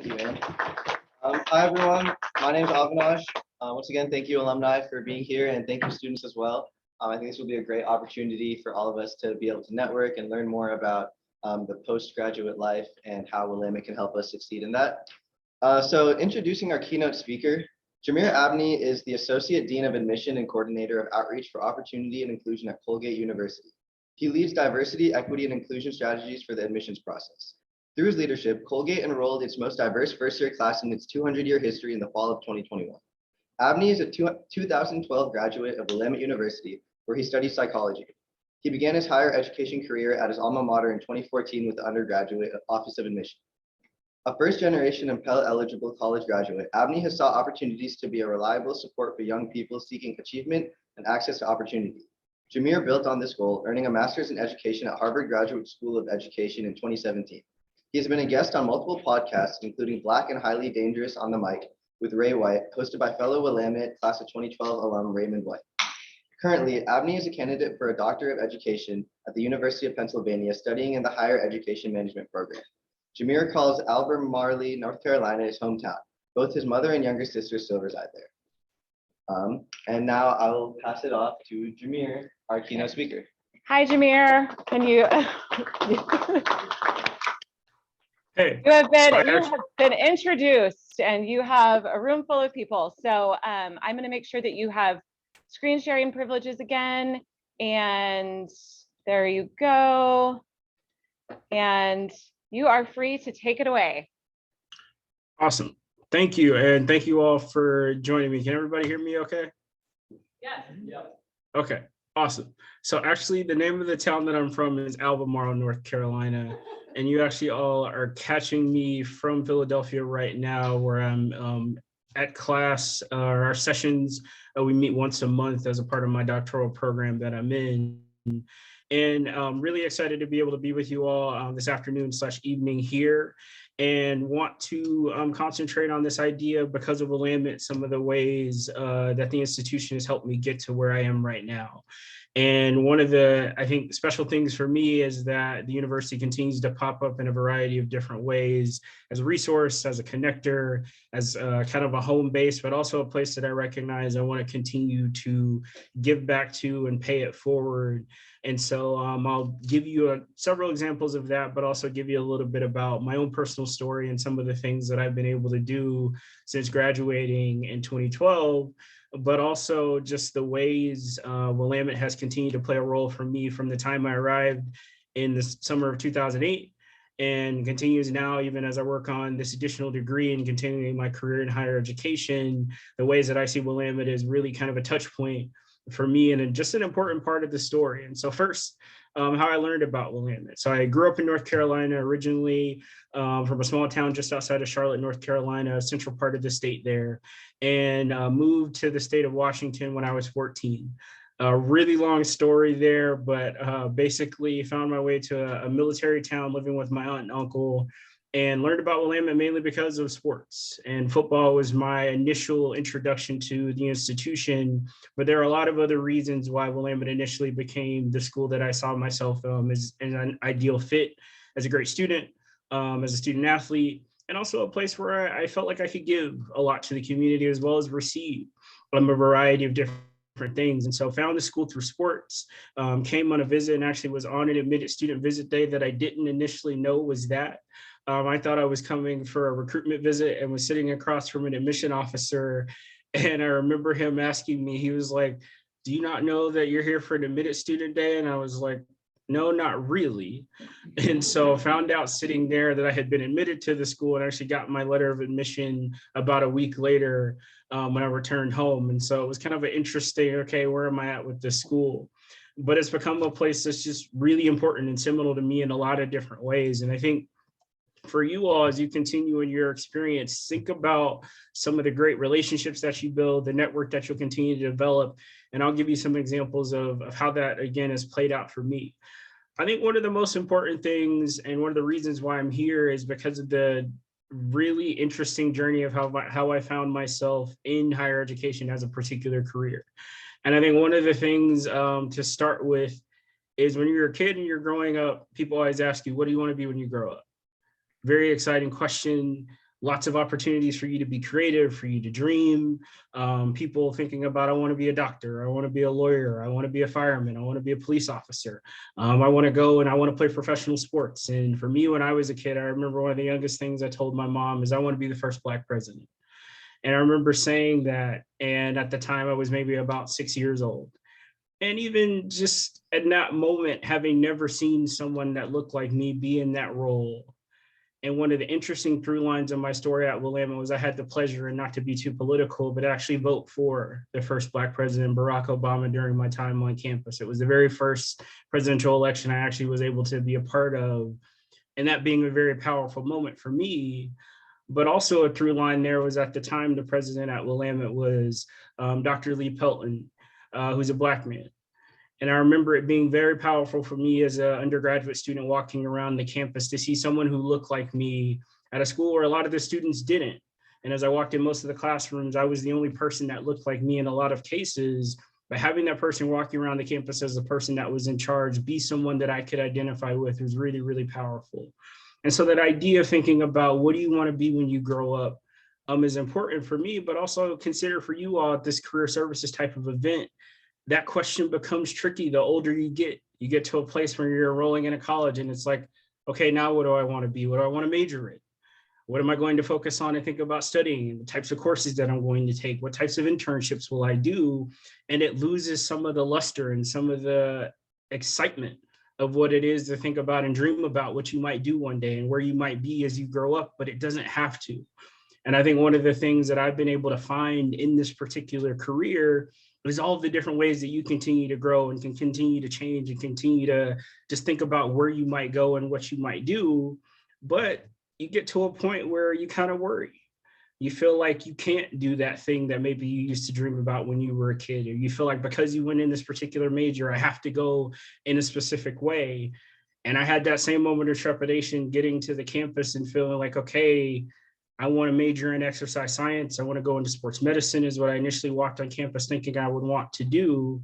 you, man. Hi, everyone. My name is Avinash. Once again, thank you, alumni, for being here, and thank you, students, as well. I think this will be a great opportunity for all of us to be able to network and learn more about the postgraduate life and how Willamette can help us succeed in that. So introducing our keynote speaker, Jamiere Abney is the Associate Dean of Admission and Coordinator of Outreach for Opportunity and Inclusion at Colgate University. He leads diversity, equity, and inclusion strategies for the admissions process. Through his leadership, Colgate enrolled its most diverse first-year class in its 200-year history in the fall of 2021. Abney is a 2012 graduate of Willamette University, where he studied psychology. He began his higher education career at his alma mater in 2014 with the undergraduate Office of Admission. A first-generation and Pell-eligible college graduate, Abney has sought opportunities to be a reliable support for young people seeking achievement and access to opportunity. Jamiere built on this goal, earning a master's in education at Harvard Graduate School of Education in 2017. He has been a guest on multiple podcasts, including Black and Highly Dangerous on the Mic with Ray White, hosted by fellow Willamette class of 2012 alum Raymond White. Currently, Abney is a candidate for a Doctor of Education at the University of Pennsylvania, studying in the Higher Education Management program. Jamiere calls Albemarle, North Carolina, his hometown. Both his mother and younger sister still reside there. And now I will pass it off to Jamiere, our keynote speaker. Hi, Jamiere. Can you? Hey, You have been introduced, and you have a room full of people. So I'm going to make sure that you have screen sharing privileges again. And there you go. And you are free to take it away. Awesome. Thank you. And thank you all for joining me. Can everybody hear me okay? Yes. Yep. Okay, awesome. So actually the name of the town that I'm from is Albemarle, North Carolina. And you actually all are catching me from Philadelphia right now, where I'm at class, our sessions. We meet once a month as a part of my doctoral program that I'm in. And I'm really excited to be able to be with you all this afternoon/evening here, and want to concentrate on this idea because of Willamette, some of the ways that the institution has helped me get to where I am right now. And one of the, I think, special things for me is that the university continues to pop up in a variety of different ways as a resource, as a connector, as kind of a home base, but also a place that I recognize I want to continue to give back to and pay it forward. And so I'll give you several examples of that, but also give you a little bit about my own personal story and some of the things that I've been able to do since graduating in 2012. But also just the ways Willamette has continued to play a role for me from the time I arrived in the summer of 2008 and continues now, even as I work on this additional degree and continuing my career in higher education. The ways that I see Willamette is really kind of a touch point for me and just an important part of the story. And so first, how I learned about Willamette. So I grew up in North Carolina originally, from a small town just outside of Charlotte, North Carolina, central part of the state there, and moved to the state of Washington when I was 14. A really long story there, but basically found my way to a military town living with my aunt and uncle, and learned about Willamette mainly because of sports. And football was my initial introduction to the institution, but there are a lot of other reasons why Willamette initially became the school that I saw myself as an ideal fit, as a great student, as a student athlete, and also a place where I felt like I could give a lot to the community as well as receive a variety of different things. And so found the school through sports, came on a visit and actually was on an admitted student visit day that I didn't initially know was that. I thought I was coming for a recruitment visit and was sitting across from an admission officer. And I remember him asking me, he was like, "Do you not know that you're here for an admitted student day?" And I was like, "No, not really." And so found out sitting there that I had been admitted to the school and actually got my letter of admission about a week later when I returned home. And so it was kind of an interesting, okay, where am I at with this school? But it's become a place that's just really important and seminal to me in a lot of different ways. And I think for you all, as you continue in your experience, think about some of the great relationships that you build, the network that you'll continue to develop. And I'll give you some examples of how that, again, has played out for me. I think one of the most important things and one of the reasons why I'm here is because of the really interesting journey of how I found myself in higher education as a particular career. And I think one of the things to start with is when you're a kid and you're growing up, people always ask you, what do you want to be when you grow up? Very exciting question. lots of opportunities for you to be creative, for you to dream. People thinking about, I want to be a doctor, I want to be a lawyer, I want to be a fireman, I want to be a police officer. I want to go and I want to play professional sports. And for me, when I was a kid, I remember one of the youngest things I told my mom is I want to be the first Black president. And I remember saying that, and at the time I was maybe about 6 years old. And even just at that moment, having never seen someone that looked like me be in that role. And one of the interesting through lines of my story at Willamette was I had the pleasure, and not to be too political, but actually vote for the first Black president, Barack Obama, during my time on campus. It was the very first presidential election I actually was able to be a part of. And that being a very powerful moment for me. But also a through line there was, at the time, the president at Willamette was Dr. Lee Pelton, who's a Black man. And I remember it being very powerful for me as an undergraduate student walking around the campus to see someone who looked like me at a school where a lot of the students didn't. And as I walked in most of the classrooms, I was the only person that looked like me in a lot of cases. But having that person walking around the campus as the person that was in charge, be someone that I could identify with, was really, really powerful. And so that idea of thinking about what do you want to be when you grow up is important for me, but also consider for you all at this career services type of event. That question becomes tricky the older you get. You get to a place where you're enrolling in a college and it's like, okay, now what do I want to be? What do I want to major in? What am I going to focus on and think about studying? The types of courses that I'm going to take? What types of internships will I do? And it loses some of the luster and some of the excitement of what it is to think about and dream about what you might do one day and where you might be as you grow up, but it doesn't have to. And I think one of the things that I've been able to find in this particular career is all of the different ways that you continue to grow and can continue to change and continue to just think about where you might go and what you might do. But you get to a point where you kind of worry. You feel like you can't do that thing that maybe you used to dream about when you were a kid, or you feel like because you went in this particular major, I have to go in a specific way. And I had that same moment of trepidation getting to the campus and feeling like, okay, I want to major in exercise science. I want to go into sports medicine is what I initially walked on campus thinking I would want to do.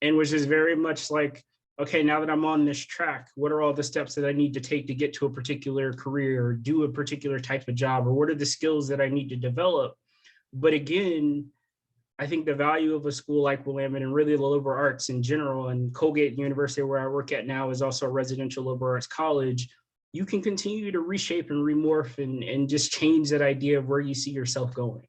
And was just very much like, okay, now that I'm on this track, what are all the steps that I need to take to get to a particular career or do a particular type of job? Or what are the skills that I need to develop? But again, I think the value of a school like Willamette and really the liberal arts in general, and Colgate University where I work at now is also a residential liberal arts college, you can continue to reshape and remorph and just change that idea of where you see yourself going.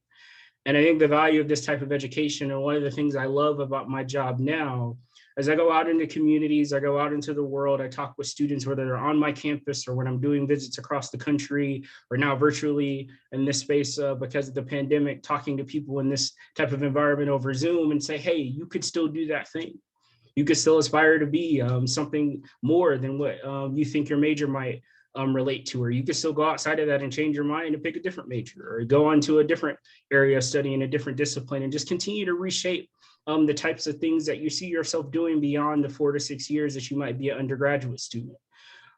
And I think the value of this type of education, and one of the things I love about my job now, as I go out into communities, I go out into the world, I talk with students, whether they're on my campus or when I'm doing visits across the country, or now virtually in this space because of the pandemic, talking to people in this type of environment over Zoom and say, hey, you could still do that thing. You could still aspire to be something more than what you think your major might relate to, or you could still go outside of that and change your mind and pick a different major, or go on to a different area of study in a different discipline, and just continue to reshape the types of things that you see yourself doing beyond the 4 to 6 years that you might be an undergraduate student.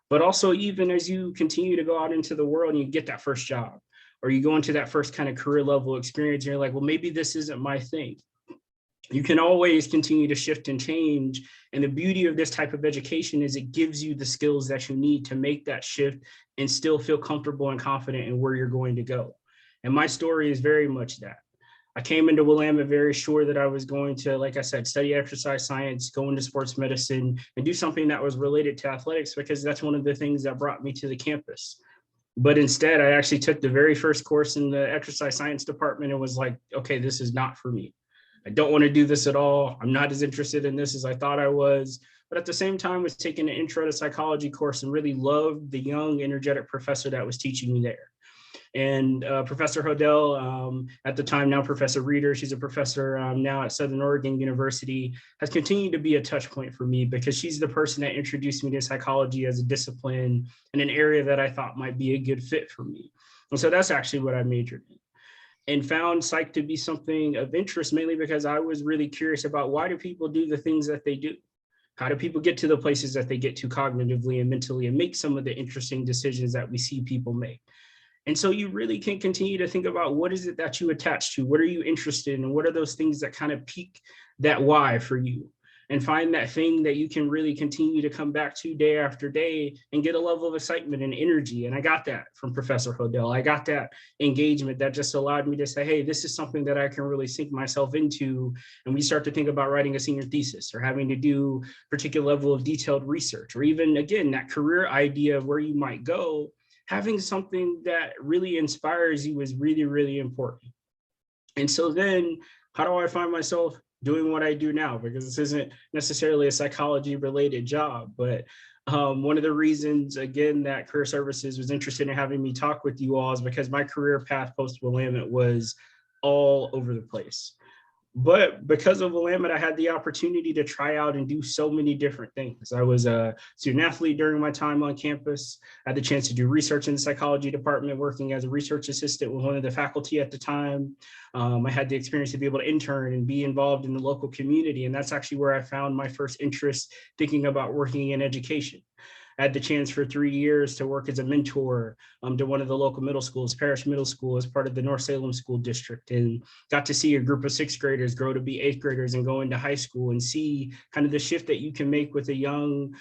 But also, even as you continue to go out into the world and you get that first job, or you go into that first kind of career level experience, and you're like, well, maybe this isn't my thing. You can always continue to shift and change. And the beauty of this type of education is it gives you the skills that you need to make that shift and still feel comfortable and confident in where you're going to go. And my story is very much that. I came into Willamette very sure that I was going to, like I said, study exercise science, go into sports medicine, and do something that was related to athletics, because that's one of the things that brought me to the campus. But instead, I actually took the very first course in the exercise science department and was like, okay, this is not for me. I don't want to do this at all. I'm not as interested in this as I thought I was. But at the same time, was taking an intro to psychology course and really loved the young, energetic professor that was teaching me there. And Professor Hodel, at the time, now Professor Reeder, she's a professor now at Southern Oregon University, has continued to be a touch point for me, because she's the person that introduced me to psychology as a discipline in an area that I thought might be a good fit for me. And so that's actually what I majored in, and found psych to be something of interest, mainly because I was really curious about, why do people do the things that they do? How do people get to the places that they get to cognitively and mentally, and make some of the interesting decisions that we see people make? And so you really can continue to think about, what is it that you attach to? What are you interested in? And what are those things that kind of pique that why for you? and find that thing that you can really continue to come back to day after day and get a level of excitement and energy. And I got that from Professor Hodel. I got that engagement that just allowed me to say, hey, this is something that I can really sink myself into. And we start to think about writing a senior thesis or having to do a particular level of detailed research, or even, again, that career idea of where you might go. Having something that really inspires you is really, really important. And so then how do I find myself doing what I do now? Because this isn't necessarily a psychology related job, but one of the reasons, again, that Career Services was interested in having me talk with you all is because my career path post Willamette was all over the place. But because of Willamette, I had the opportunity to try out and do so many different things. I was a student athlete during my time on campus. I had the chance to do research in the psychology department, working as a research assistant with one of the faculty at the time. I had the experience to be able to intern and be involved in the local community. And that's actually where I found my first interest thinking about working in education. I had the chance for 3 years to work as a mentor to one of the local middle schools, Parish Middle School, as part of the North Salem School District, and got to see a group of 6th graders grow to be 8th graders and go into high school and see kind of the shift that you can make with a young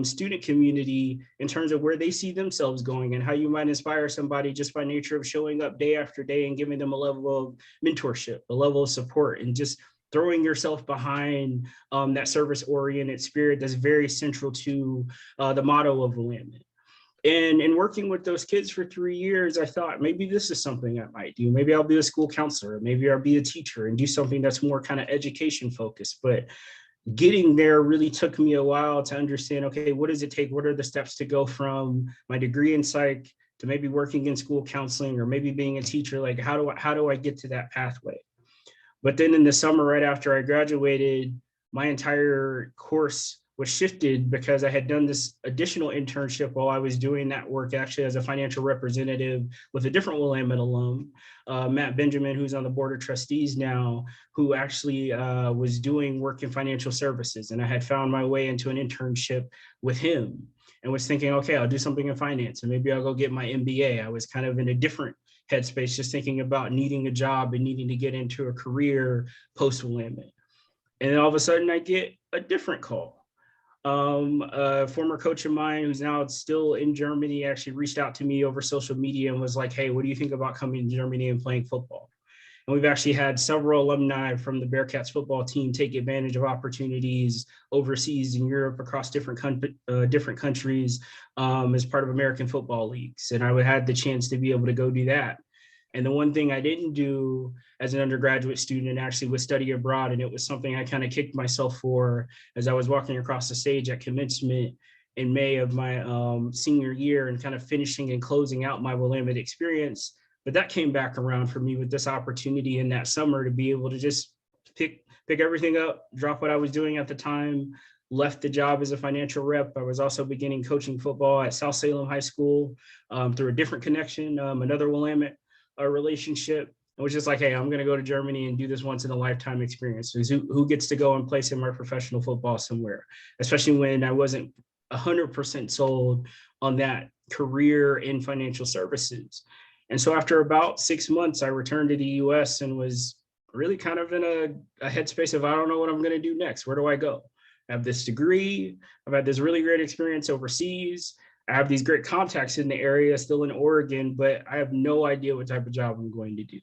student community in terms of where they see themselves going and how you might inspire somebody just by nature of showing up day after day and giving them a level of mentorship, a level of support, and just throwing yourself behind that service-oriented spirit that's very central to the motto of Willamette. And in working with those kids for 3 years, I thought maybe this is something I might do. Maybe I'll be a school counselor, maybe I'll be a teacher and do something that's more kind of education focused. But getting there really took me a while to understand, okay, what does it take? What are the steps to go from my degree in psych to maybe working in school counseling or maybe being a teacher? Like, how do I get to that pathway? But then in the summer, right after I graduated, my entire course was shifted because I had done this additional internship while I was doing that work, actually as a financial representative with a different Willamette alum, Matt Benjamin, who's on the board of trustees now, who actually was doing work in financial services. And I had found my way into an internship with him and was thinking, okay, I'll do something in finance and maybe I'll go get my MBA. I was kind of in a different headspace, just thinking about needing a job and needing to get into a career post Willamette. And then all of a sudden I get a different call. A former coach of mine who's now still in Germany actually reached out to me over social media and was like, hey, what do you think about coming to Germany and playing football? And we've actually had several alumni from the Bearcats football team take advantage of opportunities overseas in Europe across different countries as part of American football leagues. And I had the chance to be able to go do that. And the one thing I didn't do as an undergraduate student actually was study abroad. And it was something I kind of kicked myself for as I was walking across the stage at commencement in May of my senior year and kind of finishing and closing out my Willamette experience. But that came back around for me with this opportunity in that summer to be able to just pick everything up, drop what I was doing at the time, left the job as a financial rep. I was also beginning coaching football at South Salem High School through a different connection, another Willamette relationship. It was just like, hey, I'm going to go to Germany and do this once in a lifetime experience. Who gets to go and play some more professional football somewhere, especially when I wasn't 100% sold on that career in financial services. And so after about 6 months, I returned to the US and was really kind of in a headspace of, I don't know what I'm going to do next. Where do I go? I have this degree. I've had this really great experience overseas. I have these great contacts in the area, still in Oregon, but I have no idea what type of job I'm going to do.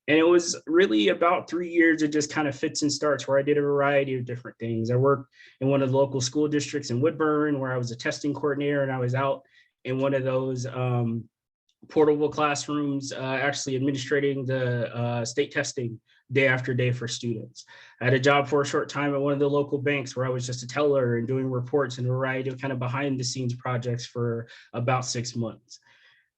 And it was really about 3 years of just kind of fits and starts where I did a variety of different things. I worked in one of the local school districts in Woodburn where I was a testing coordinator, and I was out in one of those portable classrooms, actually administrating the state testing day after day for students. I had a job for a short time at one of the local banks where I was just a teller and doing reports and a variety of kind of behind the scenes projects for about 6 months.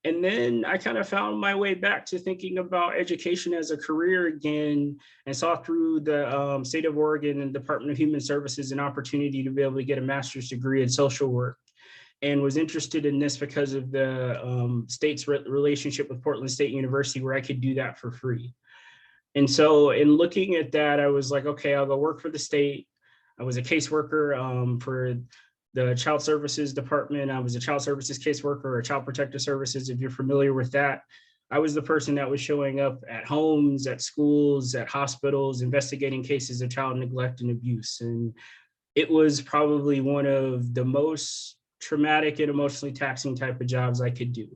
And then I kind of found my way back to thinking about education as a career again, and saw through the state of Oregon and Department of Human Services an opportunity to be able to get a master's degree in social work, and was interested in this because of the state's relationship with Portland State University, where I could do that for free. And so in looking at that, I was like, okay, I'll go work for the state. I was a caseworker for the child services department. I was a child services caseworker or child protective services, if you're familiar with that. I was the person that was showing up at homes, at schools, at hospitals, investigating cases of child neglect and abuse. And it was probably one of the most traumatic and emotionally taxing type of jobs I could do.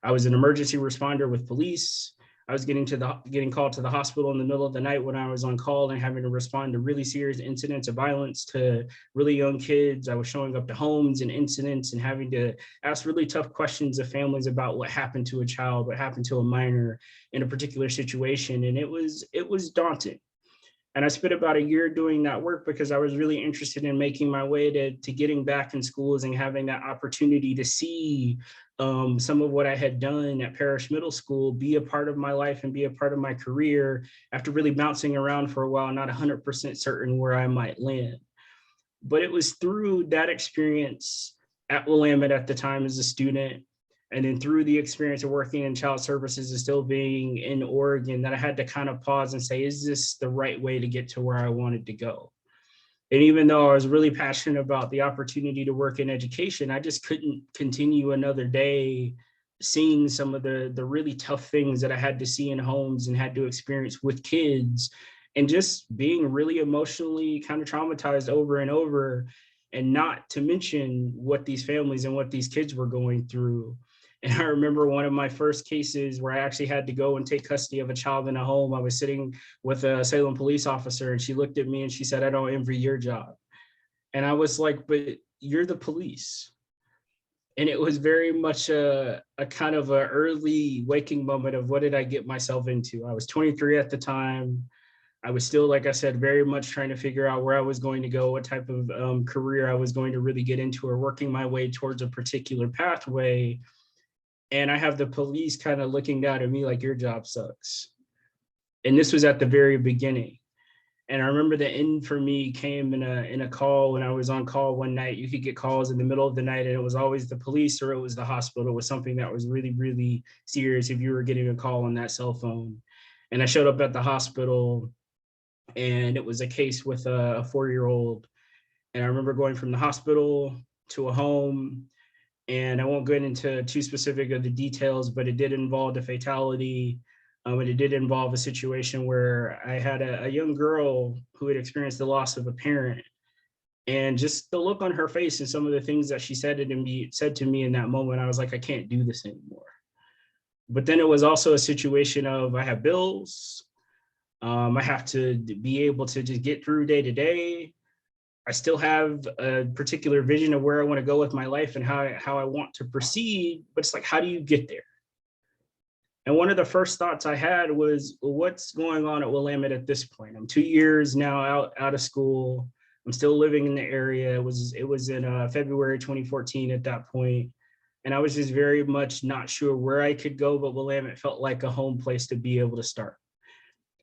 I was an emergency responder with police. I was getting called to the hospital in the middle of the night when I was on call and having to respond to really serious incidents of violence to really young kids. I was showing up to homes and incidents and having to ask really tough questions of families about what happened to a child, what happened to a minor in a particular situation. And it was daunting. And I spent about a year doing that work because I was really interested in making my way to getting back in schools and having that opportunity to see some of what I had done at Parish Middle School be a part of my life and be a part of my career after really bouncing around for a while, not 100% certain where I might land. But it was through that experience at Willamette at the time as a student, and then through the experience of working in child services and still being in Oregon, that I had to kind of pause and say, is this the right way to get to where I wanted to go? And even though I was really passionate about the opportunity to work in education, I just couldn't continue another day seeing some of the really tough things that I had to see in homes and had to experience with kids, and just being really emotionally kind of traumatized over and over, and not to mention what these families and what these kids were going through. And I remember one of my first cases where I actually had to go and take custody of a child in a home. I was sitting with a Salem police officer, and she looked at me and she said, "I don't envy your job." And I was like, "But you're the police." And it was very much a kind of an early waking moment of what did I get myself into? I was 23 at the time. I was still, like I said, very much trying to figure out where I was going to go, what type of career I was going to really get into, or working my way towards a particular pathway. And I have the police kind of looking down at me like, your job sucks. And this was at the very beginning. And I remember the end for me came in a call when I was on call one night. You could get calls in the middle of the night, and it was always the police or it was the hospital. It was something that was really, really serious if you were getting a call on that cell phone. And I showed up at the hospital, and it was a case with a 4-year-old. And I remember going from the hospital to a home. And I won't get into too specific of the details, but it did involve a fatality. And it did involve a situation where I had a young girl who had experienced the loss of a parent. And just the look on her face and some of the things that she said to me in that moment, I was like, I can't do this anymore. But then it was also a situation of I have bills. I have to be able to just get through day to day. I still have a particular vision of where I want to go with my life and how I want to proceed, but it's like, how do you get there? And one of the first thoughts I had was, well, what's going on at Willamette at this point? I'm 2 years now out of school. I'm still living in the area. It was in February 2014 at that point. And I was just very much not sure where I could go, but Willamette felt like a home place to be able to start.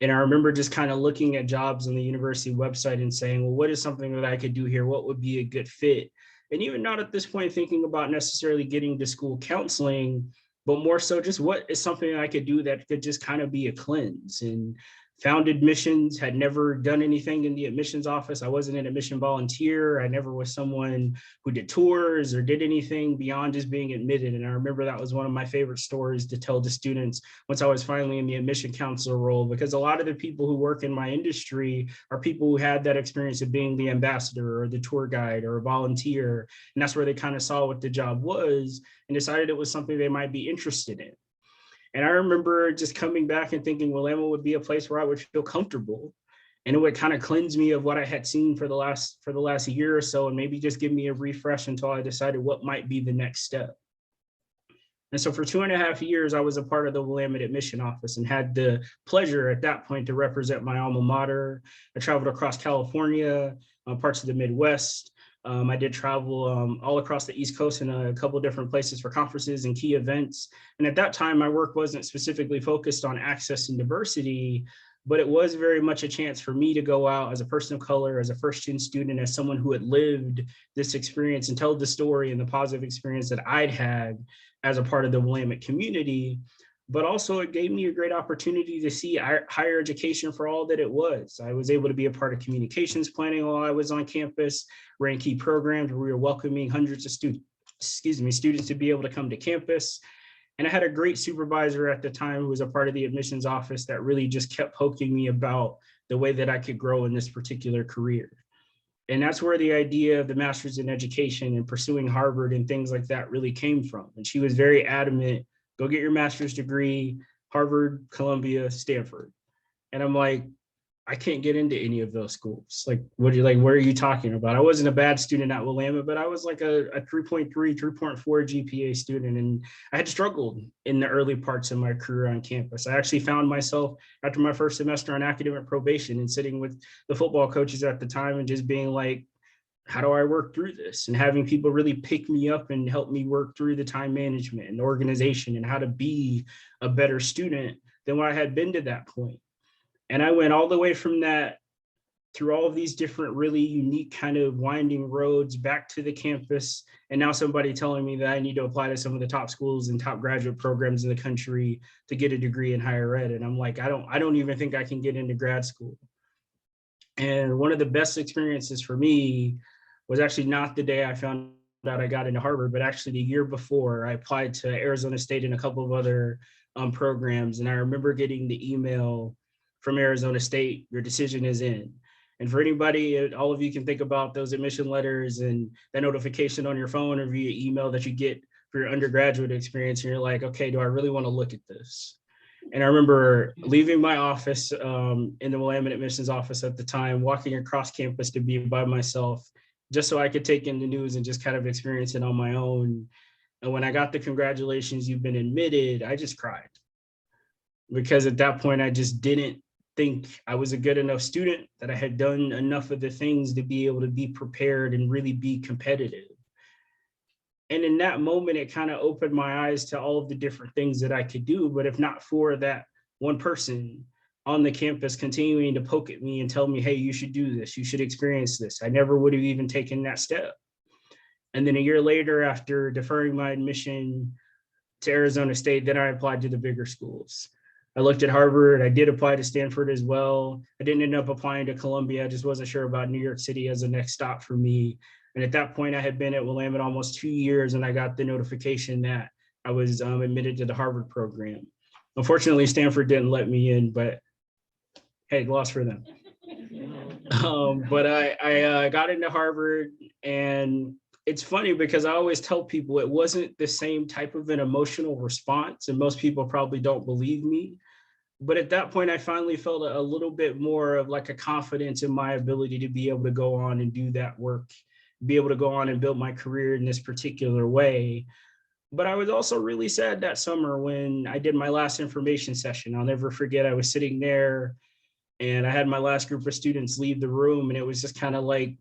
And I remember just kind of looking at jobs on the university website and saying, well, what is something that I could do here? What would be a good fit? And even not at this point thinking about necessarily getting to school counseling, but more so just what is something I could do that could just kind of be a cleanse. And found admissions, had never done anything in the admissions office. I wasn't an admission volunteer. I never was someone who did tours or did anything beyond just being admitted. And I remember that was one of my favorite stories to tell to students once I was finally in the admission counselor role, because a lot of the people who work in my industry are people who had that experience of being the ambassador or the tour guide or a volunteer. And that's where they kind of saw what the job was and decided it was something they might be interested in. And I remember just coming back and thinking Willamette would be a place where I would feel comfortable, and it would kind of cleanse me of what I had seen for the last year or so, and maybe just give me a refresh until I decided what might be the next step. And so for 2.5 years, I was a part of the Willamette admission office and had the pleasure at that point to represent my alma mater. I traveled across California, parts of the Midwest. I did travel all across the East Coast in a couple of different places for conferences and key events. And at that time, my work wasn't specifically focused on access and diversity, but it was very much a chance for me to go out as a person of color, as a first-gen student, as someone who had lived this experience and tell the story and the positive experience that I'd had as a part of the Willamette community. But also it gave me a great opportunity to see higher education for all that it was. I was able to be a part of communications planning while I was on campus, ran key programs where we were welcoming hundreds of students to be able to come to campus. And I had a great supervisor at the time who was a part of the admissions office that really just kept poking me about the way that I could grow in this particular career. And that's where the idea of the master's in education and pursuing Harvard and things like that really came from. And she was very adamant, go get your master's degree, Harvard, Columbia, Stanford. And I'm like, I can't get into any of those schools. Like, what are you talking about? I wasn't a bad student at Willamette, but I was like a 3.3, 3.4 GPA student. And I had struggled in the early parts of my career on campus. I actually found myself after my first semester on academic probation and sitting with the football coaches at the time and just being like, how do I work through this? And having people really pick me up and help me work through the time management and organization and how to be a better student than what I had been to that point. And I went all the way from that through all of these different really unique kind of winding roads back to the campus. And now somebody telling me that I need to apply to some of the top schools and top graduate programs in the country to get a degree in higher ed. And I'm like, I don't even think I can get into grad school. And one of the best experiences for me was actually not the day I found out I got into Harvard, but actually the year before. I applied to Arizona State and a couple of other programs. And I remember getting the email from Arizona State, your decision is in. And for anybody, all of you can think about those admission letters and that notification on your phone or via email that you get for your undergraduate experience. And you're like, okay, do I really want to look at this? And I remember leaving my office in the Willamette admissions office at the time, walking across campus to be by myself, just so I could take in the news and just kind of experience it on my own. And when I got the congratulations, you've been admitted, I just cried. Because at that point, I just didn't think I was a good enough student, that I had done enough of the things to be able to be prepared and really be competitive. And in that moment, it kind of opened my eyes to all of the different things that I could do. But if not for that one person on the campus continuing to poke at me and tell me, hey, you should do this, you should experience this, I never would have even taken that step. And then a year later, after deferring my admission to Arizona State, then I applied to the bigger schools. I looked at Harvard. I did apply to Stanford as well. I didn't end up applying to Columbia. I just wasn't sure about New York City as the next stop for me. And at that point, I had been at Willamette almost 2 years, and I got the notification that I was admitted to the Harvard program. Unfortunately, Stanford didn't let me in, but hey, loss for them. But I got into Harvard, and it's funny because I always tell people it wasn't the same type of an emotional response, and most people probably don't believe me. But at that point, I finally felt a little bit more of like a confidence in my ability to be able to go on and do that work, be able to go on and build my career in this particular way. But I was also really sad that summer when I did my last information session. I'll never forget, I was sitting there and I had my last group of students leave the room, and it was just kind of like,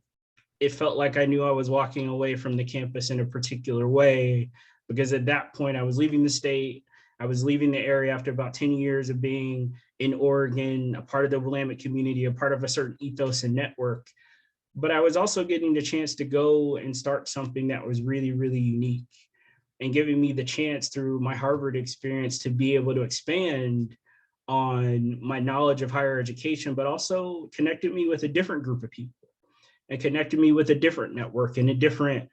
it felt like I knew I was walking away from the campus in a particular way, because at that point I was leaving the state. I was leaving the area after about 10 years of being in Oregon, a part of the Willamette community, a part of a certain ethos and network. But I was also getting the chance to go and start something that was really, really unique, and giving me the chance through my Harvard experience to be able to expand on my knowledge of higher education, but also connected me with a different group of people and connected me with a different network and a different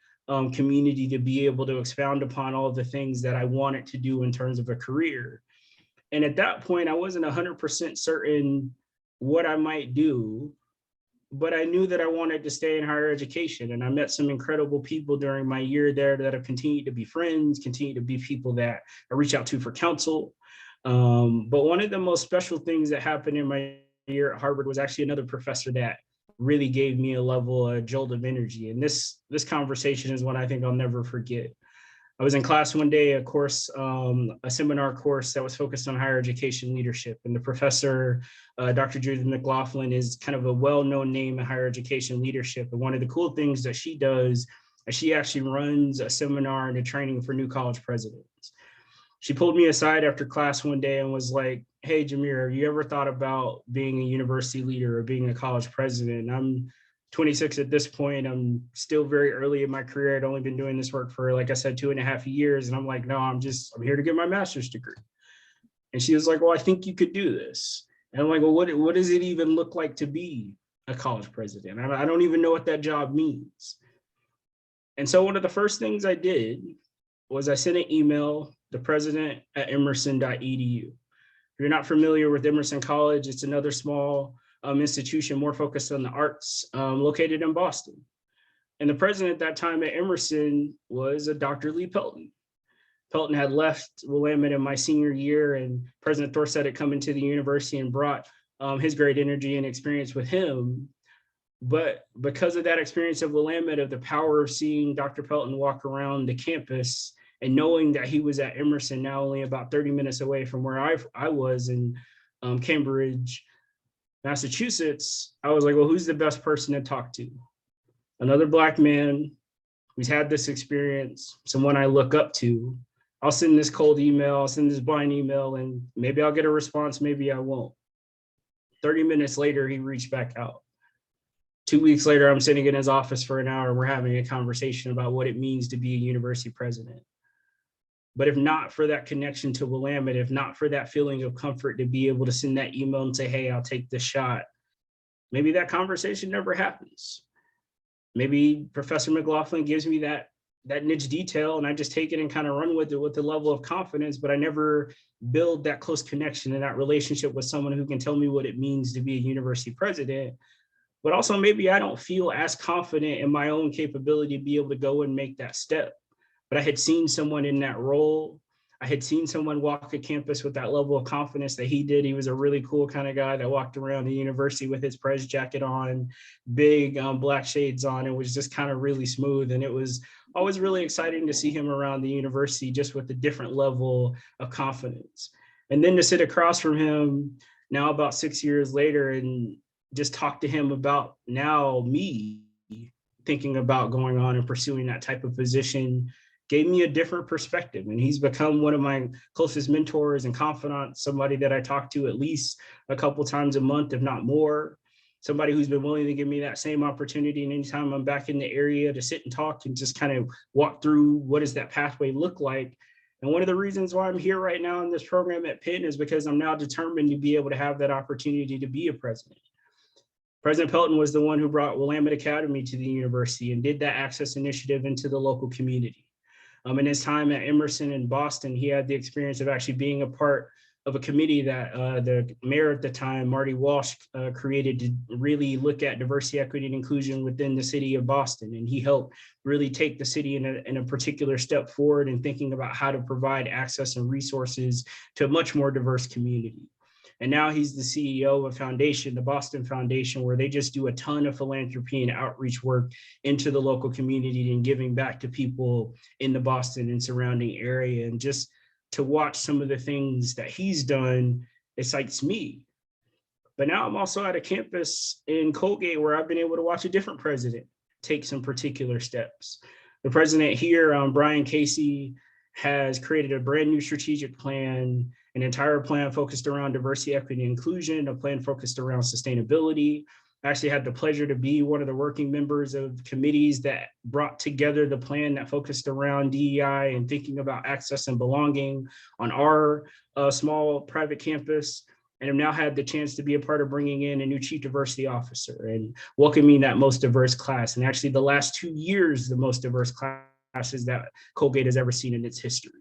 community to be able to expound upon all of the things that I wanted to do in terms of a career. And at that point, I wasn't 100% certain what I might do, but I knew that I wanted to stay in higher education. And I met some incredible people during my year there that have continued to be friends, continue to be people that I reach out to for counsel. But one of the most special things that happened in my year at Harvard was actually another professor that really gave me a level, a jolt of energy. And this conversation is one I think I'll never forget. I was in class one day, a course, a seminar course that was focused on higher education leadership. And the professor, Dr. Judith McLaughlin, is kind of a well-known name in higher education leadership. And one of the cool things that she does is she actually runs a seminar and a training for new college presidents. She pulled me aside after class one day and was like, hey, Jamiere, have you ever thought about being a university leader or being a college president? I'm 26 at this point. I'm still very early in my career. I'd only been doing this work for, like I said, 2.5 years. And I'm like, no, I'm here to get my master's degree. And she was like, well, I think you could do this. And I'm like, well, what does it even look like to be a college president? I don't even know what that job means. And so one of the first things I did was I sent an email the president at emerson.edu. If you're not familiar with Emerson College, it's another small institution more focused on the arts, located in Boston. And the president at that time at Emerson was a Dr. Lee Pelton. Pelton had left Willamette in my senior year, and President Thorstad had come into the university and brought his great energy and experience with him. But because of that experience of Willamette, of the power of seeing Dr. Pelton walk around the campus and knowing that he was at Emerson, now only about 30 minutes away from where I was in Cambridge, Massachusetts, I was like, well, who's the best person to talk to? Another Black man who's had this experience, someone I look up to. I'll send this cold email, I'll send this blind email, and maybe I'll get a response, maybe I won't. 30 minutes later, he reached back out. 2 weeks later, I'm sitting in his office for an hour, and we're having a conversation about what it means to be a university president. But if not for that connection to Willamette, if not for that feeling of comfort to be able to send that email and say, hey, I'll take this shot, maybe that conversation never happens. Maybe Professor McLaughlin gives me that niche detail and I just take it and kind of run with it with the level of confidence, but I never build that close connection and that relationship with someone who can tell me what it means to be a university president. But also maybe I don't feel as confident in my own capability to be able to go and make that step. But I had seen someone in that role. I had seen someone walk a campus with that level of confidence that he did. He was a really cool kind of guy that walked around the university with his press jacket on, big black shades on, and was just kind of really smooth. And it was always really exciting to see him around the university just with a different level of confidence. And then to sit across from him now about 6 years later and just talk to him about now me thinking about going on and pursuing that type of position gave me a different perspective. And he's become one of my closest mentors and confidants, somebody that I talk to at least a couple times a month, if not more, somebody who's been willing to give me that same opportunity. And anytime I'm back in the area to sit and talk and just kind of walk through what does that pathway look like. And one of the reasons why I'm here right now in this program at Penn is because I'm now determined to be able to have that opportunity to be a president. President Pelton was the one who brought Willamette Academy to the university and did that access initiative into the local community. In his time at Emerson in Boston, he had the experience of actually being a part of a committee that the mayor at the time, Marty Walsh, created to really look at diversity, equity, and inclusion within the city of Boston. And he helped really take the city in a particular step forward in thinking about how to provide access and resources to a much more diverse community. And now he's the CEO of a foundation, the Boston Foundation, where they just do a ton of philanthropy and outreach work into the local community and giving back to people in the Boston and surrounding area. And just to watch some of the things that he's done excites me. But now I'm also at a campus in Colgate where I've been able to watch a different president take some particular steps. The president here, Brian Casey, has created a brand new strategic plan, an entire plan focused around diversity, equity, and inclusion, a plan focused around sustainability. I actually had the pleasure to be one of the working members of committees that brought together the plan that focused around DEI and thinking about access and belonging on our small private campus. And have now had the chance to be a part of bringing in a new chief diversity officer and welcoming that most diverse class. And actually the last 2 years, the most diverse classes that Colgate has ever seen in its history.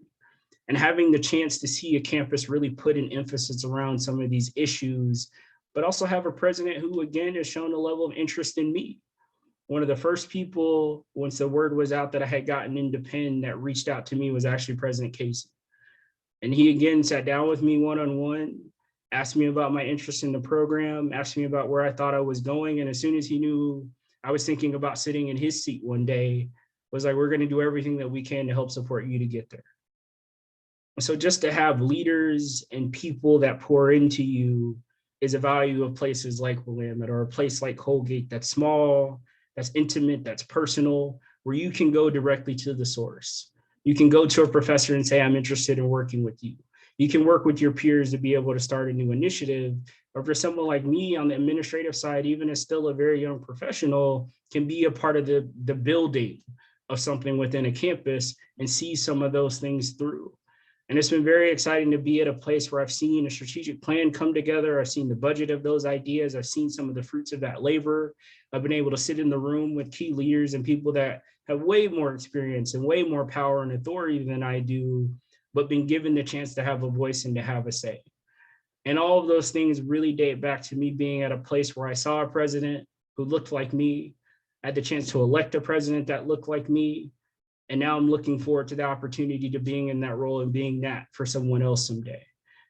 And having the chance to see a campus really put an emphasis around some of these issues, but also have a president who, again, has shown a level of interest in me. One of the first people, once the word was out that I had gotten into Penn, that reached out to me was actually President Casey. And he, again, sat down with me one-on-one, asked me about my interest in the program, asked me about where I thought I was going. And as soon as he knew I was thinking about sitting in his seat one day, was like, we're going to do everything that we can to help support you to get there. So just to have leaders and people that pour into you is a value of places like Willamette or a place like Colgate that's small, that's intimate, that's personal, where you can go directly to the source. You can go to a professor and say, I'm interested in working with you. You can work with your peers to be able to start a new initiative. Or for someone like me on the administrative side, even as still a very young professional, can be a part of the building of something within a campus and see some of those things through. And it's been very exciting to be at a place where I've seen a strategic plan come together. I've seen the budget of those ideas. I've seen some of the fruits of that labor. I've been able to sit in the room with key leaders and people that have way more experience and way more power and authority than I do, but been given the chance to have a voice and to have a say. And all of those things really date back to me being at a place where I saw a president who looked like me, had the chance to elect a president that looked like me. And now I'm looking forward to the opportunity to being in that role and being that for someone else someday.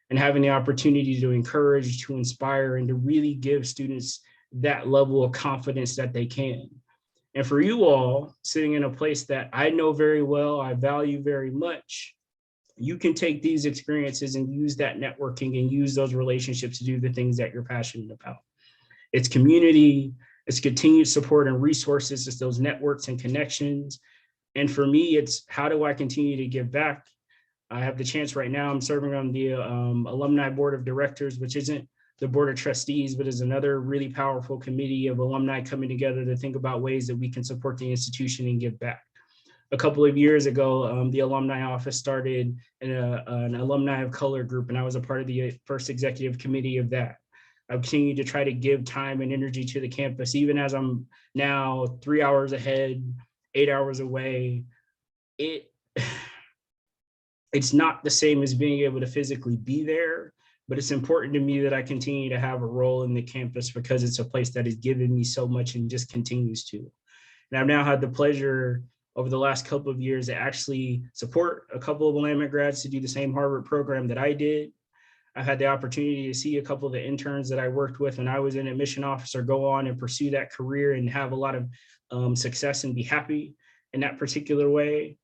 And having the opportunity to encourage, to inspire, and to really give students that level of confidence that they can. And for you all sitting in a place that I know very well, I value very much, you can take these experiences and use that networking and use those relationships to do the things that you're passionate about. It's community, it's continued support and resources, it's those networks and connections. And for me, it's how do I continue to give back? I have the chance right now, I'm serving on the Alumni Board of Directors, which isn't the Board of Trustees, but is another really powerful committee of alumni coming together to think about ways that we can support the institution and give back. A couple of years ago, the alumni office started an alumni of color group, and I was a part of the first executive committee of that. I've continued to try to give time and energy to the campus, even as I'm now 3 hours ahead, 8 hours away. It's not the same as being able to physically be there, but it's important to me that I continue to have a role in the campus because it's a place that has given me so much and just continues to. And I've now had the pleasure over the last couple of years to actually support a couple of Willamette grads to do the same Harvard program that I did. I've had the opportunity to see a couple of the interns that I worked with when I was an admission officer go on and pursue that career and have a lot of success and be happy in that particular way.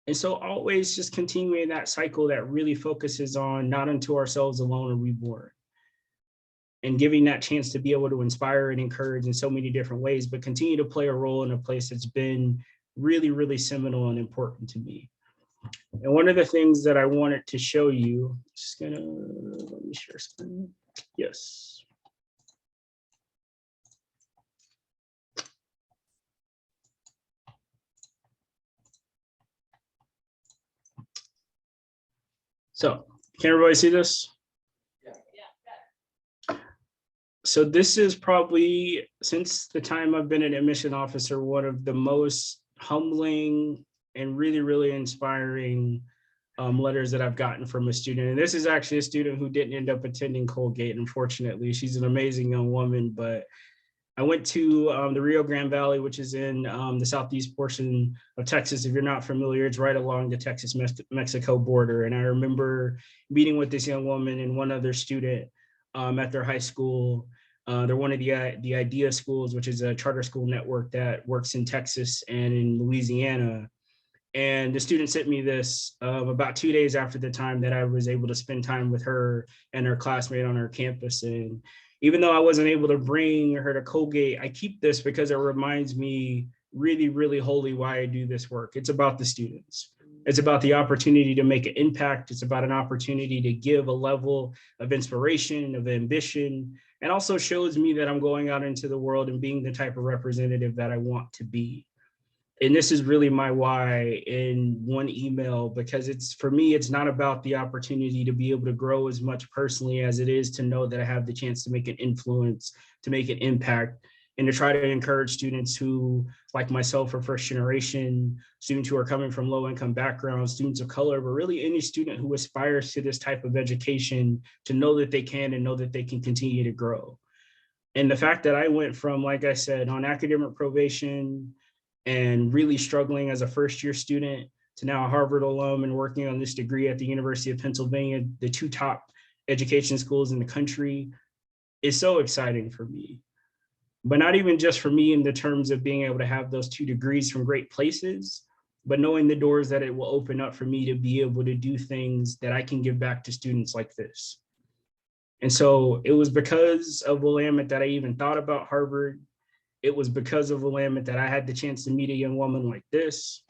And so always just continuing that cycle that really focuses on not unto ourselves alone are we born, and giving that chance to be able to inspire and encourage in so many different ways, but continue to play a role in a place that's been really, really seminal and important to me. And one of the things that I wanted to show you, just gonna, let me share screen. Yes. So can everybody see this? Yeah. So this is probably, since the time I've been an admission officer, one of the most humbling and really, really inspiring letters that I've gotten from a student. And this is actually a student who didn't end up attending Colgate, unfortunately. She's an amazing young woman, but I went to the Rio Grande Valley, which is in the southeast portion of Texas. If you're not familiar, it's right along the Texas-Mexico border. And I remember meeting with this young woman and one other student at their high school. They're one of the IDEA schools, which is a charter school network that works in Texas and in Louisiana. And the student sent me this about 2 days after the time that I was able to spend time with her and her classmate on her campus. And even though I wasn't able to bring her to Colgate, I keep this because it reminds me really, really wholly why I do this work. It's about the students. It's about the opportunity to make an impact. It's about an opportunity to give a level of inspiration, of ambition, and also shows me that I'm going out into the world and being the type of representative that I want to be. And this is really my why in one email, because it's, for me, it's not about the opportunity to be able to grow as much personally as it is to know that I have the chance to make an influence, to make an impact, and to try to encourage students who, like myself, are first generation, students who are coming from low income backgrounds, students of color, but really any student who aspires to this type of education to know that they can and know that they can continue to grow. And the fact that I went from, like I said, on academic probation and really struggling as a first year student to now a Harvard alum and working on this degree at the University of Pennsylvania, the two top education schools in the country, is so exciting for me. But not even just for me in the terms of being able to have those two degrees from great places, but knowing the doors that it will open up for me to be able to do things that I can give back to students like this. And so it was because of Willamette that I even thought about Harvard. It was because of Willamette that I had the chance to meet a young woman like this.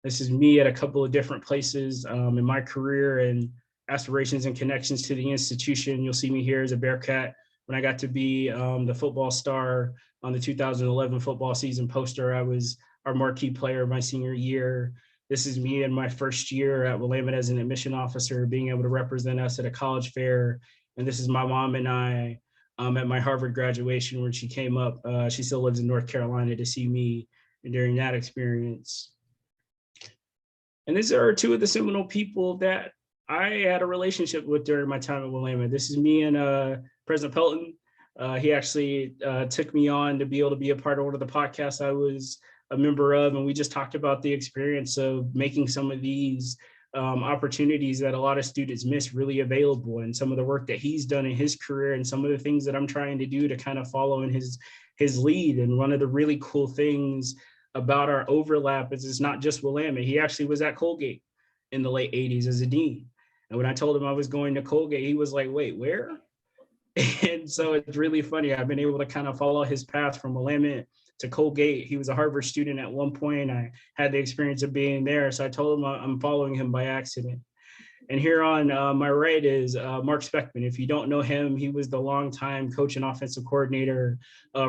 This is me at a couple of different places in my career and aspirations and connections to the institution. You'll see me here as a Bearcat when I got to be the football star on the 2011 football season poster. I was our marquee player my senior year. This is me in my first year at Willamette as an admission officer, being able to represent us at a college fair. And this is my mom and I at my Harvard graduation when she came up. She still lives in North Carolina to see me during that experience. And these are two of the seminal people that I had a relationship with during my time at Willamette. This is me and President Pelton. He actually took me on to be able to be a part of one of the podcasts I was a member of, and we just talked about the experience of making some of these opportunities that a lot of students miss really available, and some of the work that he's done in his career and some of the things that I'm trying to do to kind of follow in his lead. And one of the really cool things about our overlap is it's not just Willamette. He actually was at Colgate in the late 80s as a dean. And when I told him I was going to Colgate, he was like, wait, where? And so it's really funny. I've been able to kind of follow his path from Willamette to Colgate. He was a Harvard student at one point. I had the experience of being there. So I told him I'm following him by accident. And here on my right is Mark Speckman. If you don't know him, he was the longtime coach and offensive coordinator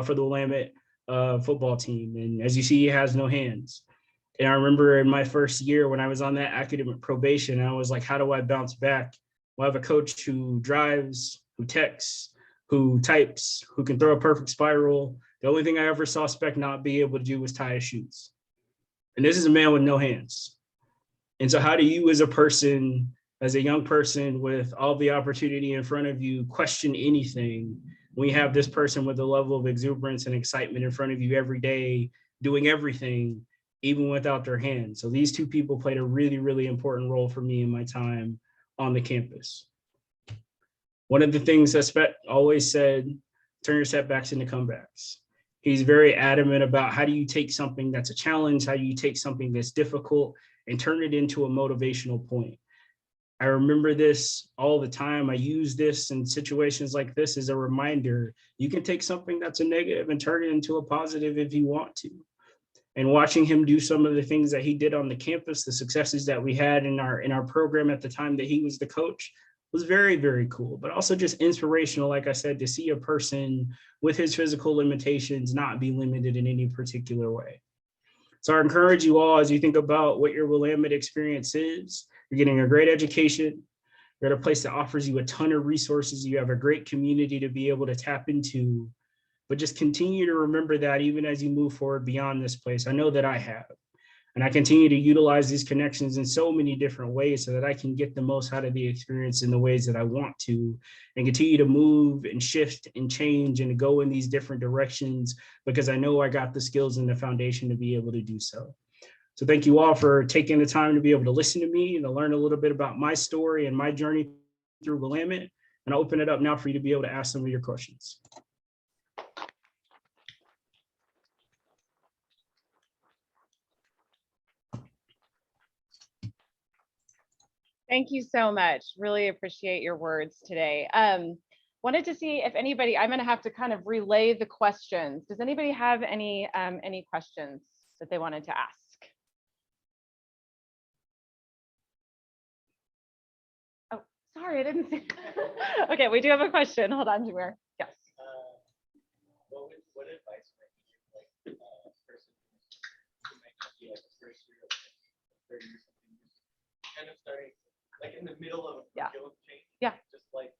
for the Willamette football team. And as you see, he has no hands. And I remember in my first year when I was on that academic probation, I was like, how do I bounce back? Well, I have a coach who drives, who texts, who types, who can throw a perfect spiral. The only thing I ever saw Speck not be able to do was tie his shoes. And this is a man with no hands. And so how do you as a person, as a young person with all the opportunity in front of you, question anything when you have this person with a level of exuberance and excitement in front of you every day, doing everything, even without their hands? So these two people played a really, really important role for me in my time on the campus. One of the things that Speck always said, turn your setbacks into comebacks. He's very adamant about how do you take something that's a challenge, how do you take something that's difficult and turn it into a motivational point. I remember this all the time. I use this in situations like this as a reminder. You can take something that's a negative and turn it into a positive if you want to. And watching him do some of the things that he did on the campus, the successes that we had in our program at the time that he was the coach, was very, very cool, but also just inspirational, like I said, to see a person with his physical limitations not be limited in any particular way. So I encourage you all, as you think about what your Willamette experience is, you're getting a great education, you're at a place that offers you a ton of resources, you have a great community to be able to tap into, but just continue to remember that even as you move forward beyond this place. I know that I have. And I continue to utilize these connections in so many different ways so that I can get the most out of the experience in the ways that I want to, and continue to move and shift and change and go in these different directions because I know I got the skills and the foundation to be able to do so. So thank you all for taking the time to be able to listen to me and to learn a little bit about my story and my journey through Willamette. And I'll open it up now for you to be able to ask some of your questions. Thank you so much. Really appreciate your words today. Wanted to see if anybody, I'm going to have to kind of relay the questions. Does anybody have any questions that they wanted to ask? Oh, sorry, I didn't see. Okay, we do have a question. Hold on, Jamiere. Yes. What advice might you give like a person who might not be like a first year or third year or something, kind of starting like in the middle of a curriculum change? Yeah. Just like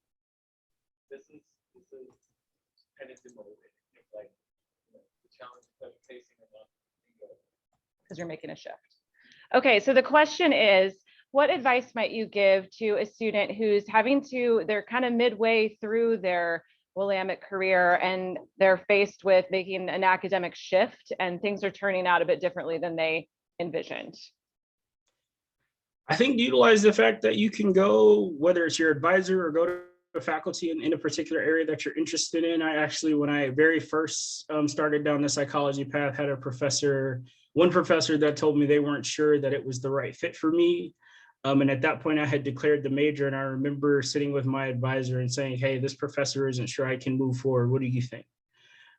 this is kind of demotivating. Like the challenge that I'm facing or not. Because you're making a shift. Okay, so the question is, what advice might you give to a student who's they're kind of midway through their Willamette career and they're faced with making an academic shift and things are turning out a bit differently than they envisioned? I think utilize the fact that you can go, whether it's your advisor or go to faculty in a particular area that you're interested in. I actually, when I very first started down the psychology path, had one professor that told me they weren't sure that it was the right fit for me. And at that point I had declared the major, and I remember sitting with my advisor and saying, hey, this professor isn't sure I can move forward. What do you think?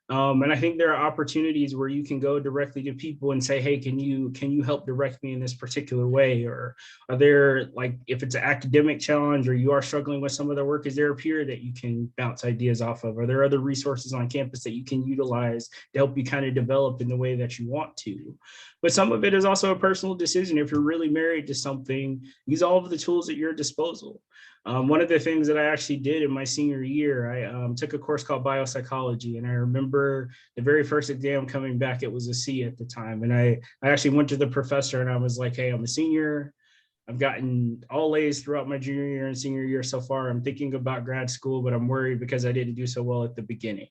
And I think there are opportunities where you can go directly to people and say, hey, can you help direct me in this particular way? Or are there, like, if it's an academic challenge or you are struggling with some of the work, is there a peer that you can bounce ideas off of? Are there other resources on campus that you can utilize to help you kind of develop in the way that you want to? But some of it is also a personal decision. If you're really married to something, use all of the tools at your disposal. One of the things that I actually did in my senior year, I took a course called biopsychology, and I remember the very first exam coming back, it was a C at the time. And I actually went to the professor and I was like, hey, I'm a senior. I've gotten all A's throughout my junior year and senior year so far. I'm thinking about grad school, but I'm worried because I didn't do so well at the beginning.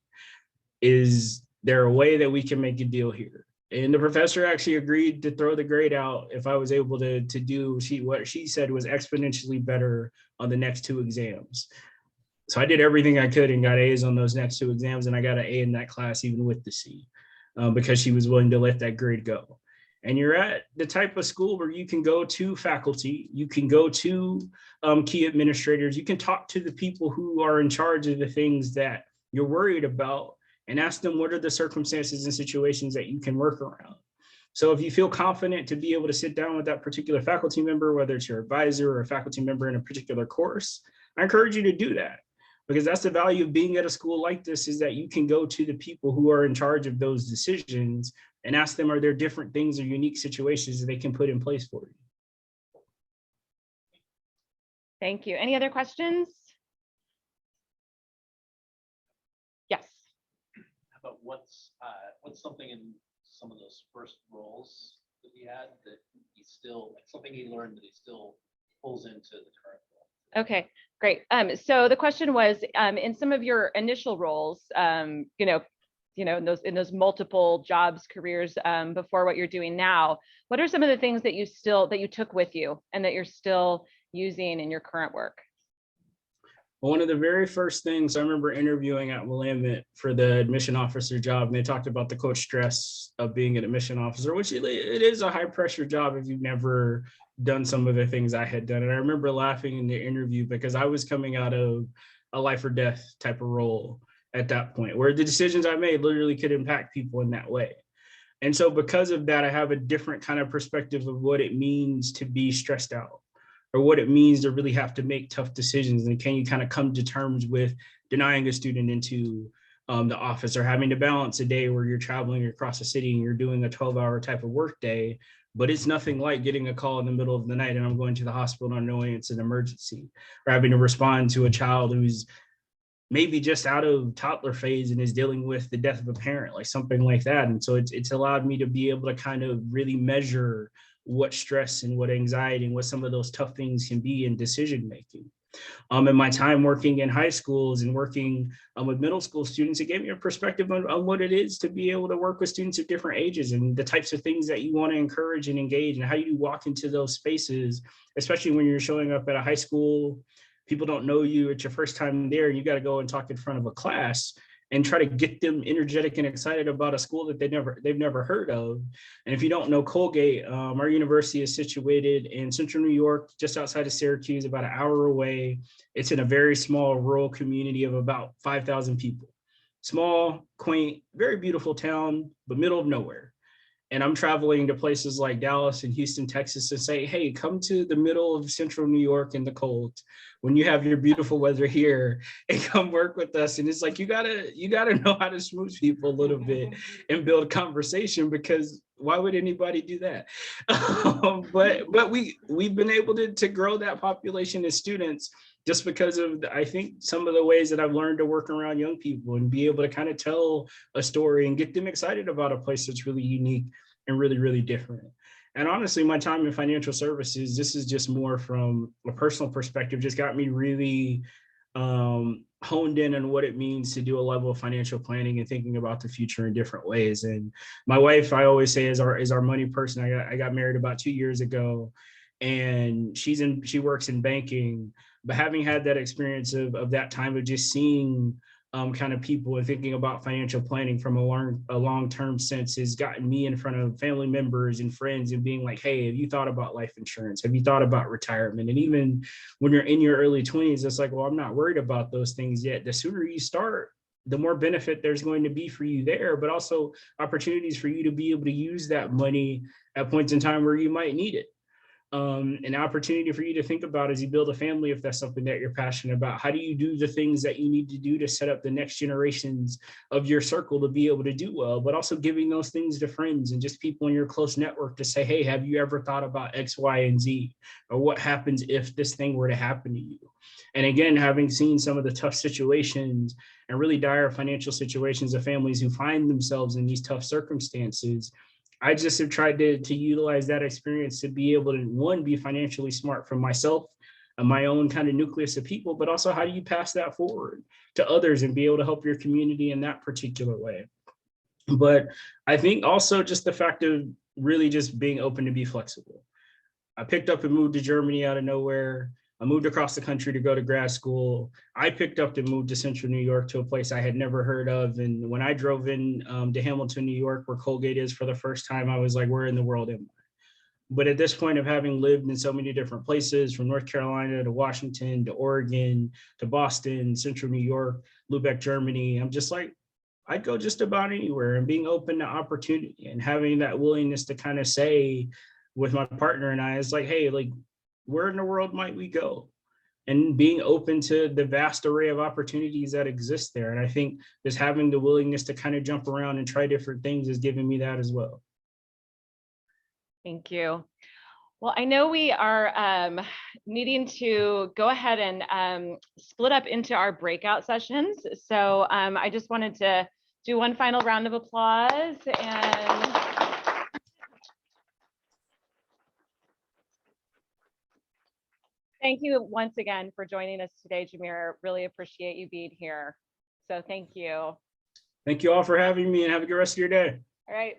Is there a way that we can make a deal here? And the professor actually agreed to throw the grade out if I was able to do what she said was exponentially better on the next 2 exams. So I did everything I could and got A's on those next 2 exams, and I got an A in that class even with the C, because she was willing to let that grade go. And you're at the type of school where you can go to faculty, you can go to key administrators, you can talk to the people who are in charge of the things that you're worried about and ask them what are the circumstances and situations that you can work around. So if you feel confident to be able to sit down with that particular faculty member, whether it's your advisor or a faculty member in a particular course, I encourage you to do that, because that's the value of being at a school like this, is that you can go to the people who are in charge of those decisions and ask them, are there different things or unique situations that they can put in place for you? Thank you. Any other questions? Yes. How about what's something in some of those first roles that he had that he still, like something he learned that he still pulls into the current role? Okay, great. So the question was, in some of your initial roles, in those multiple jobs, careers, before what you're doing now, what are some of the things that you took with you and that you're still using in your current work? One of the very first things I remember interviewing at Willamette for the admission officer job, and they talked about the coach stress of being an admission officer, which it is a high pressure job if you've never done some of the things I had done. And I remember laughing in the interview because I was coming out of a life or death type of role at that point, where the decisions I made literally could impact people in that way. And so because of that, I have a different kind of perspective of what it means to be stressed out, or what it means to really have to make tough decisions. And can you kind of come to terms with denying a student into the office, or having to balance a day where you're traveling across the city and you're doing a 12-hour type of work day, but it's nothing like getting a call in the middle of the night and I'm going to the hospital not knowing it's an emergency, or having to respond to a child who's maybe just out of toddler phase and is dealing with the death of a parent, like something like that. And so it's allowed me to be able to kind of really measure what stress and what anxiety and what some of those tough things can be in decision making. In my time working in high schools and working with middle school students, it gave me a perspective on what it is to be able to work with students of different ages and the types of things that you want to encourage and engage, and how you walk into those spaces, especially when you're showing up at a high school. People don't know you, it's your first time there, and you got to go and talk in front of a class and try to get them energetic and excited about a school that they've never heard of. And if you don't know Colgate, our university is situated in central New York, just outside of Syracuse, about an hour away. It's in a very small rural community of about 5,000 people. Small, quaint, very beautiful town, but middle of nowhere. And I'm traveling to places like Dallas and Houston, Texas, to say, hey, come to the middle of central New York in the cold when you have your beautiful weather here, and come work with us. And it's like, you gotta know how to smooth people a little bit and build conversation, because why would anybody do that? But we've been able to grow that population of students just because of, I think, some of the ways that I've learned to work around young people and be able to kind of tell a story and get them excited about a place that's really unique and really, really different. And honestly, my time in financial services, this is just more from a personal perspective, just got me really honed in on what it means to do a level of financial planning and thinking about the future in different ways. And my wife, I always say, is our money person. I got married about 2 years ago, and she works in banking. But having had that experience of that time of just seeing kind of people and thinking about financial planning from a long-term sense has gotten me in front of family members and friends and being like, hey, have you thought about life insurance? Have you thought about retirement? And even when you're in your early 20s, it's like, well, I'm not worried about those things yet. The sooner you start, the more benefit there's going to be for you there, but also opportunities for you to be able to use that money at points in time where you might need it. an opportunity for you to think about as you build a family, if that's something that you're passionate about. How do you do the things that you need to do to set up the next generations of your circle to be able to do well, but also giving those things to friends and just people in your close network to say, hey, have you ever thought about X, Y, and Z? Or what happens if this thing were to happen to you? And again, having seen some of the tough situations and really dire financial situations of families who find themselves in these tough circumstances, I just have tried to utilize that experience to be able to, one, be financially smart for myself and my own kind of nucleus of people, but also how do you pass that forward to others and be able to help your community in that particular way. But I think also just the fact of really just being open to be flexible. I picked up and moved to Germany out of nowhere. I moved across the country to go to grad school. I picked up and moved to Central New York to a place I had never heard of. And when I drove in to Hamilton, New York, where Colgate is for the first time, I was like, where in the world am I? But at this point of having lived in so many different places, from North Carolina to Washington to Oregon to Boston, Central New York, Lubeck, Germany, I'm just like, I'd go just about anywhere, and being open to opportunity and having that willingness to kind of say with my partner and I, is like, hey, like, where in the world might we go? And being open to the vast array of opportunities that exist there. And I think just having the willingness to kind of jump around and try different things is giving me that as well. Thank you. Well, I know we are needing to go ahead and split up into our breakout sessions. So I just wanted to do one final round of applause. And thank you once again for joining us today, Jamiere. Really appreciate you being here. So thank you. Thank you all for having me, and have a good rest of your day. All right.